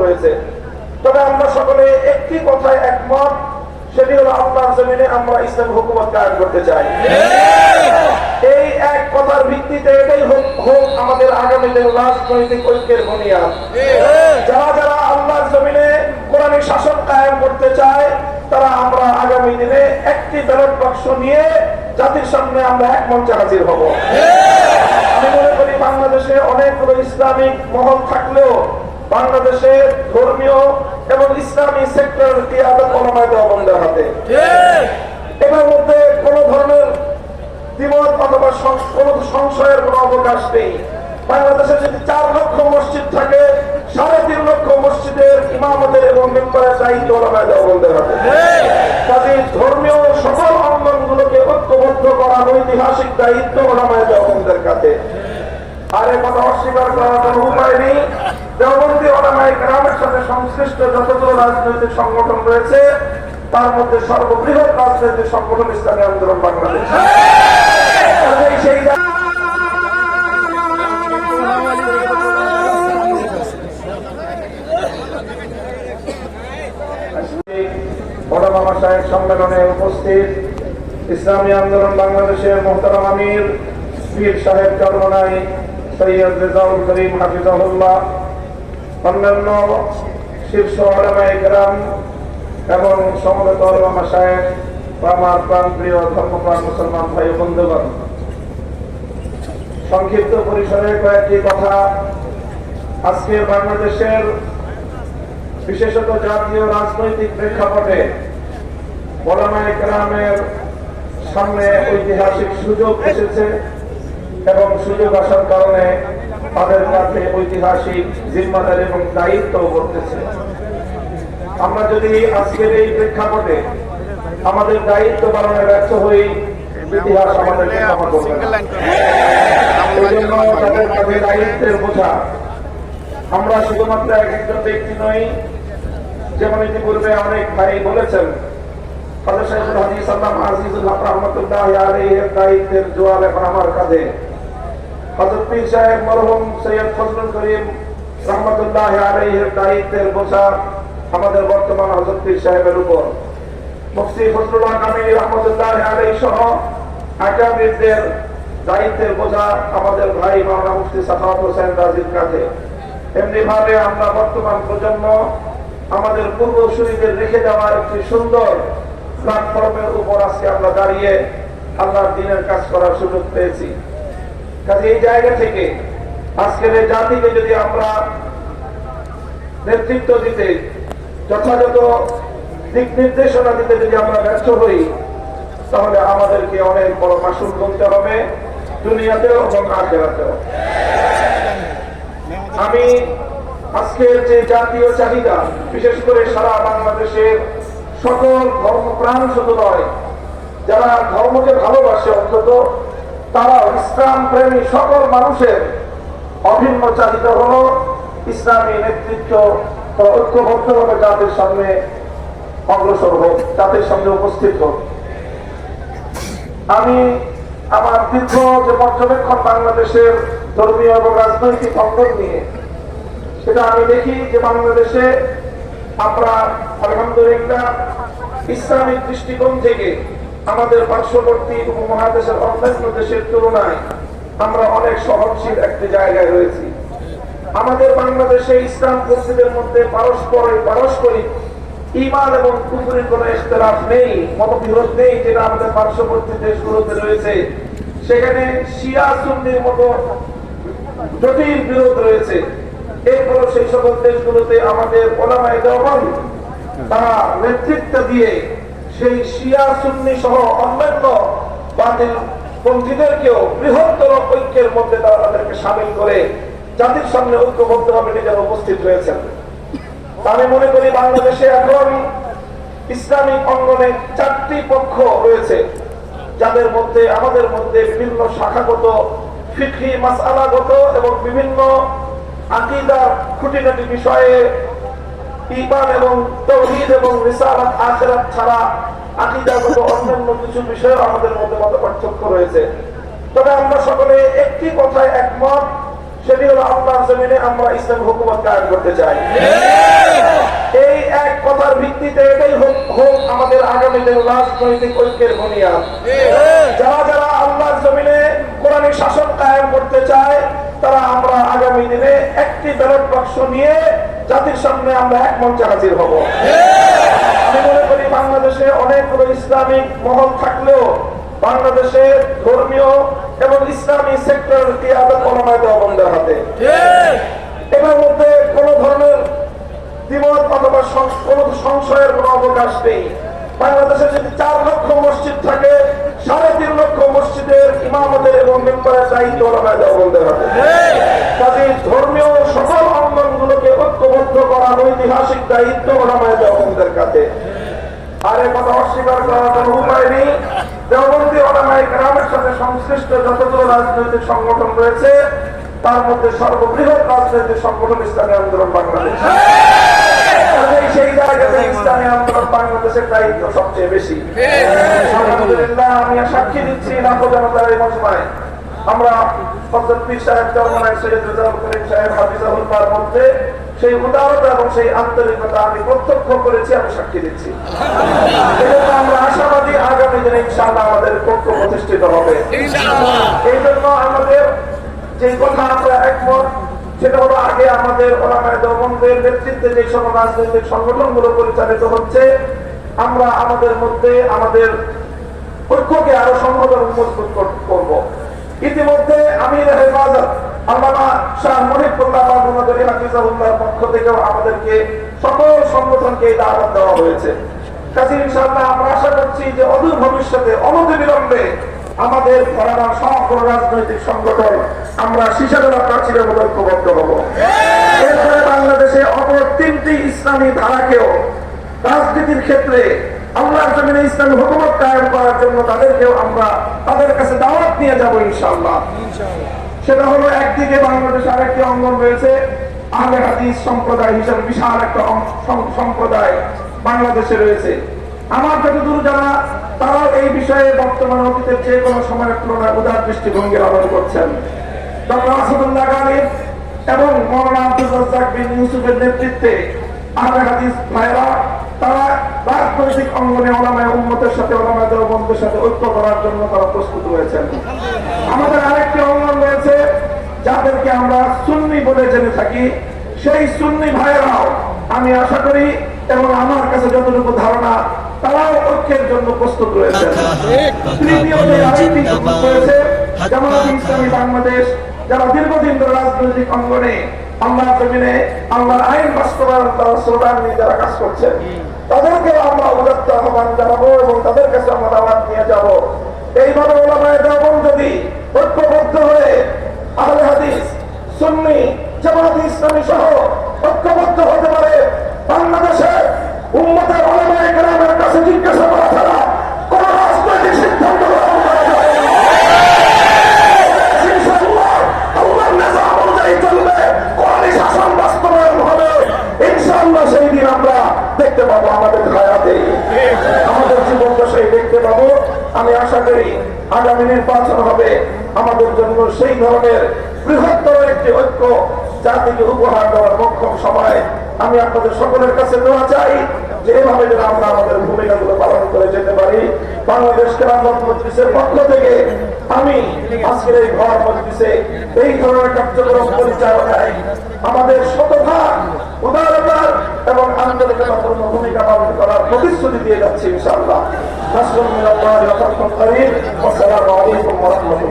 রয়েছে। তবে আমরা সকলে একটি কথায় একমত, সেটি হলো আল্লাহর জমিনে আমরা ইসলাম হুকুমত কায়েম করতে চাই। এই এক কথার ভিত্তিতে এটাই হোক আমাদের আগামী দিনের রাজনৈতিক ঐক্যের বুনিয়াদ। যারা যারা আল্লাহর জমিনে কোরআনী শাসন কায়েম করতে চায়, তারা আমরা আগামী দিনে একটি ব্যালট বাক্স নিয়ে জাতির সামনে আমরা এক মঞ্চে হাজির হব। আমি মনে করি বাংলাদেশে অনেকগুলো ইসলামিক মহল থাকলেও বাংলাদেশে ধর্মীয় এবং ইসলামী সেক্টর কিয়াদত ওলামায়ে দেওবন্দের হাতে। এটার মধ্যে কোনো ধরনের দ্বিমত অথবা কোনো সংশয়ের কোনো অবকাশ নেই। বাংলাদেশে যদি 4 লক্ষ মসজিদ থাকে, 3.5 লক্ষ মসজিদের ইমামতের এবং মেম্বারের দায়িত্ব ওলামায়ে দেওবন্দের হাতে। কাজেই ধর্মীয় সকল অঙ্গনগুলোকে ঐক্যবদ্ধ করার ঐতিহাসিক দায়িত্ব ওলামায়ে দেওবন্দের কাছে। আর এ কথা অস্বীকার করার কোনো উপায় নেই। দেওবন্দি ওলামায়ে কেরামের সাথে সংশ্লিষ্ট যতগুলো রাজনৈতিক সংগঠন রয়েছে, তার মধ্যে সর্ববৃহৎ রাজনৈতিক সংগঠন ইসলামী আন্দোলন বাংলাদেশ। সেই ওলামা মাশায়েখ সম্মেলনে উপস্থিত ইসলামী আন্দোলন বাংলাদেশের মুহতারাম আমির পীর সাহেব চরমনাই সৈয়দ রেজাউল করিম হাফিজাহুল্লাহ, অন্যান্য শীর্ষ ওলামায়ে কেরাম এবং সমবেত ওলামা মাশায়েখ, আমার প্রাণপ্রিয় ধর্মপ্রাণ মুসলমান ভাই বন্ধুগণ, সংক্ষিপ্ত পরিসরে কয়েকটি কথা। আজকের বাংলাদেশের বিশেষত জাতীয় রাজনৈতিক প্রেক্ষাপটে ওলামায়ে কেরামের সামনে ঐতিহাসিক সুযোগ এসেছে এবং সুযোগ আসার কারণে তাদের কাছে ঐতিহাসিক জিম্মাদারি এবং দায়িত্ব বর্তেছে। আমরা যদি আজকের এই প্রেক্ষাপটে আমাদের দায়িত্ব পালনে ব্যর্থ হই, ইতিহাস আমাদেরকে ক্ষমা করবে না। এই জন্য তাদের কাছে দায়িত্বের বোঝা। আমরা শুধুমাত্র একজন ব্যক্তি নই, যেমন ইতিপূর্বে অনেক ভাই বলেছেন, হযরত শাইখুল হাদিস আল্লামা আজিজুল হক রাহমাতুল্লাহ আলাইহির দায়িত্বের জোয়াল এখন আমার কাঁধে। হযরত পীর সাহেব মরহুম সৈয়দ ফজলুল করিম রাহমাতুল্লাহ আলাইহির দায়িত্বের বোঝা আমাদের বর্তমান হযরত পীর সাহেবের উপর। মুফতি ফজলুল হক আমিনী রাহমাতুল্লাহ আলাইহি সহ আকাবিরদের দায়িত্বের বোঝা আমাদের ভাই মাওলানা মুফতি সাখাওয়াত হোসেন রাজির কাঁধে। এমনি ভাবে আমরা বর্তমান প্রজন্ম আমাদের পূর্বসূরীদের রেখে যাওয়া একটি সুন্দর প্ল্যাটফর্মের উপর আজকে আমরা দাঁড়িয়ে আল্লাহর দ্বীনের কাজ করার সুযোগ পেয়েছি। কাজে এই জায়গা থেকে আজকের এই জাতিকে যদি আমরা নেতৃত্ব দিতে, যথাযথ দিক নির্দেশনা দিতে যদি আমরা ব্যর্থ হই, তাহলে আমাদেরকে অনেক বড় মাসুল গুনতে হবে, দুনিয়াতেও এবং আখিরাতেও। আমি আজকের যে জাতীয় চাহিদা, বিশেষ করে সারা বাংলাদেশের সকল ধর্মপ্রাণ শুধু নয়, যারা ধর্মকে ভালোবাসে অন্তত তারা ইসলাম প্রেমী সকল মানুষের অভিন্ন চাহিদা হলো ইসলামী নেতৃত্ব ঐক্যবদ্ধভাবে জাতির সামনে অগ্রসর হোক, জাতির সামনে উপস্থিত হোক। আমি আমার দীর্ঘ যে পর্যবেক্ষণ বাংলাদেশের ধর্মীয় এবং রাজনৈতিক অঙ্গন নিয়ে, সেটা আমি দেখি যে বাংলাদেশে আমরা আলহামদুলিল্লাহ ইসলামিক দৃষ্টিকোণ থেকে আমাদের পার্শ্ববর্তী উপমহাদেশের অন্যান্য দেশের তুলনায় আমরা অনেক সহনশীল একটি জায়গায় রয়েছি। আমাদের বাংলাদেশে ইসলাম পন্থীদের মধ্যে পারস্পরিক ঈমান এবং কুফরের কোনো ইখতিলাফ নেই, মতবিরোধ নেই, যেটা আমাদের পার্শ্ববর্তী দেশগুলোতে রয়েছে। সেখানে শিয়া সুন্নির মতো জটিল বিরোধ রয়েছে। এরপর সেই সকল দেশগুলোতে আমাদের ওলামায়ে দেওবন্দ তারা নেতৃত্ব দিয়ে সেই শিয়া সুন্নি সহ অন্যান্য বাতিল পন্থীদেরকেও বৃহত্তর ঐক্যের মধ্যে তারা তাদেরকে সামিল করে জাতির সামনে ঐক্যবদ্ধভাবে নিজেরা উপস্থিত হয়েছেন। আমি মনে করি বাংলাদেশে এখন ইসলামিক অঙ্গনে 4টি পক্ষ রয়েছে, যাদের মধ্যে আমাদের মধ্যে বিভিন্ন শাখাগত, ফিকহি মাসআলাগত এবং বিভিন্ন আকীদার খুঁটিনাটি বিষয়ে ঈমান এবং তাওহীদ এবং রিসালাত আখিরাত ছাড়া আকীদাগত অন্যান্য কিছু বিষয়ে আমাদের মধ্যে মতপার্থক্য রয়েছে। তবে আমরা সকলে একটি কথায় একমত, সেটি হলো আল্লাহর জমিনে আমরা ইসলাম হুকুমত কায়েম করতে চাই। এই এক কথার ভিত্তিতে এটাই হোক আমাদের আগামী দিনের রাজনৈতিক ঐক্যের বুনিয়াদ। যারা যারা আল্লাহর জমিনে কোরআনিক শাসন কায়েম করতে চায় তারা আমরা আগামী দিনে একটি ব্যালট বাক্স নিয়ে জাতির সামনে আমরা এক মঞ্চে হাজির হব। আমি মনে করি বাংলাদেশে অনেকগুলো ইসলামিক মহল থাকলেও বাংলাদেশে ধর্মীয় এবং ইসলামী সেক্টর কিয়াদত ওলামায়ে দেওবন্দের হাতে। এটার মধ্যে কোন ধরনের দ্বিমত অথবা কোন সংশয়ের কোন অবকাশ নেই। বাংলাদেশে যদি 4 লক্ষ মসজিদ থাকে 3.5 লক্ষ মসজিদের ইমামতের এবং মেম্বারের দায়িত্ব ওলামায়ে দেওবন্দের হাতে। কাজেই ধর্মীয় সকল অঙ্গনগুলোকে ঐক্যবদ্ধ করার ঐতিহাসিক দায়িত্ব ওলামায়ে দেওবন্দের কাছে। আর এ কথা অস্বীকার করার কোনো উপায় নেই। দেওবন্দি ওলামায়ে কেরামের সাথে সংশ্লিষ্ট যতগুলো রাজনৈতিক সংগঠন রয়েছে তার মধ্যে সর্ববৃহৎ রাজনৈতিক সংগঠন ইসলামী আন্দোলন বাংলাদেশ। সেই জায়গাতে ইসলামী আন্দোলন বাংলাদেশের দায়িত্ব সবচেয়ে বেশি। আলহামদুলিল্লাহ, আমি সাক্ষী দিচ্ছি লাখো জনতার এই মজমায় আমরা হযরত পীর সাহেব চরমনাই সৈয়দ রেজাউল করিম সাহেব হাফিজাহুল্লাহর মধ্যে সেই উদারতা এবং সেই আন্তরিকতা আমি প্রত্যক্ষ করেছি, আমি সাক্ষী দিচ্ছি। এজন্য আমরা আশাবাদী আগামী দিনে ইনশাআল্লাহ আমাদের পক্ষ প্রতিষ্ঠিত হবে। এই জন্য আমাদের যে কথা আমরা একমত সেটা হলো আগে আমাদের ওলামায়ে দেওবন্দের নেতৃত্বে যে সকল রাজনৈতিক সংগঠনগুলো পরিচালিত হচ্ছে আমরা আমাদের মধ্যে আমাদের ঐক্যকে আরো সংহত মজবুত করব। ইতিমধ্যে আমির হেফাজত আল্লামা শাহ মুহিবুল্লাহ বাবুনগরী হাফিজাহুল্লাহর পক্ষ থেকেও আমাদেরকে সকল সংগঠনকে দাওয়াত দেওয়া হয়েছে। কাজেই ইনশাআল্লাহ আমরা আশা করছি যে অদূর ভবিষ্যতে অনতিবিলম্বে আমাদের ঘরানার সকল রাজনৈতিক সংগঠন আমরা শীর্ষদলা প্রাচীরের মতো ঐক্যবদ্ধ হব। এরপরে বাংলাদেশে অপর 3টি ইসলামী ধারাকেও রাজনীতির ক্ষেত্রে আল্লাহর জমিনে ইসলামী হুকুমত কায়েম করার জন্য তাদেরকেও আমরা তাদের কাছে দাওয়াত নিয়ে যাব ইনশাআল্লাহ। সেটা হলো একদিকে বাংলাদেশে আরেকটি অঙ্গন রয়েছে আহলে হাদিস সম্প্রদায় হিসেবে বিশাল একটা সম্প্রদায় বাংলাদেশে রয়েছে। আমার যতদূর জানা তারাও এই বিষয়ে বর্তমান অতীতের যে কোনো সময়ের তুলনায় উদার দৃষ্টিভঙ্গি লালন করছেন। ডক্টর আসাদুল্লাহ গালিব এবং মওলানা আব্দুর রাজ্জাক বিন ইউসুফের নেতৃত্বে আহলে হাদিস ভাইরা তারা রাজনৈতিক অঙ্গনে ওলামায়ে উম্মতের সাথে ওলামায়ে দেওবন্দের সাথে ঐক্য করার জন্য তারা প্রস্তুত হয়েছেন। আমাদের আরেকটি অঙ্গন রয়েছে যাদেরকে আমরা সুন্নি বলে জেনে থাকি, সেই সুন্নি ভাইরাও আমি আশা করি এবং আমার কাছে যতটুকু ধারণা তারাও ঐক্যের জন্য প্রস্তুত রয়েছেন। তৃতীয় যে আরেকটি গ্রুপ রয়েছে জামায়াতে ইসলামী বাংলাদেশ, যারা দীর্ঘদিন ধরে রাজনৈতিক অঙ্গনে আল্লাহর জমিনে আল্লাহর আইন বাস্তবায়ন করার স্লোগান নিয়ে যারা কাজ করছেন তাদেরকে আমরা উদাত্ত আহ্বান জানাবো এবং তাদের কাছে আমরা দাওয়াত নিয়ে যাব। এইভাবে ওলামায়ে দেওবন্দ যদি ঐক্যবদ্ধ হয়ে আহলে হাদিস সুন্নি জামায়াতে ইসলামী সহ ঐক্যবদ্ধ হতে পারে, বাংলাদেশে উম্মতের ওলামায়ে কেরামের কাছে জিজ্ঞাসা করা ছাড়া কোন রাজনৈতিক সিদ্ধান্ত গ্রহণ করা যাবে না। ইনশাআল্লাহ আল্লাহর নিজাম অনুযায়ী চলবে, কোরআনি শাসন বাস্তবায়ন হবে। ইনশাআল্লাহ সেই দিন আমরা দেখতে পাবো আমাদের হায়াতে, আমাদের জীবন দশায় দেখতে পাবো। আমি আশা করি আগামী নির্বাচন হবে আমাদের জন্য সেই ধরনের বৃহত্তর একটি ঐক্য জাতিকে উপহার দেওয়ার মোক্ষম সময়। আমি আপনাদের সকলের কাছে দোয়া চাই যে এভাবে যেন আমরা আমাদের ভূমিকাগুলো পালন করে যেতে পারি। বাংলাদেশ কেরামত মজলিসের পক্ষ থেকে আমি আজকের এই ঘর মজলিসে এই ধরনের কার্যক্রম পরিচালনায় আমাদের শতভাগ উদারতার এবং আন্তরিকতাপূর্ণ ভূমিকা পালন করার প্রতিশ্রুতি দিয়ে যাচ্ছি ইনশাআল্লাহ। আসসালামু আলাইকুম ওয়া রাহমাতুল্লাহি ওয়া বারাকাতুহু।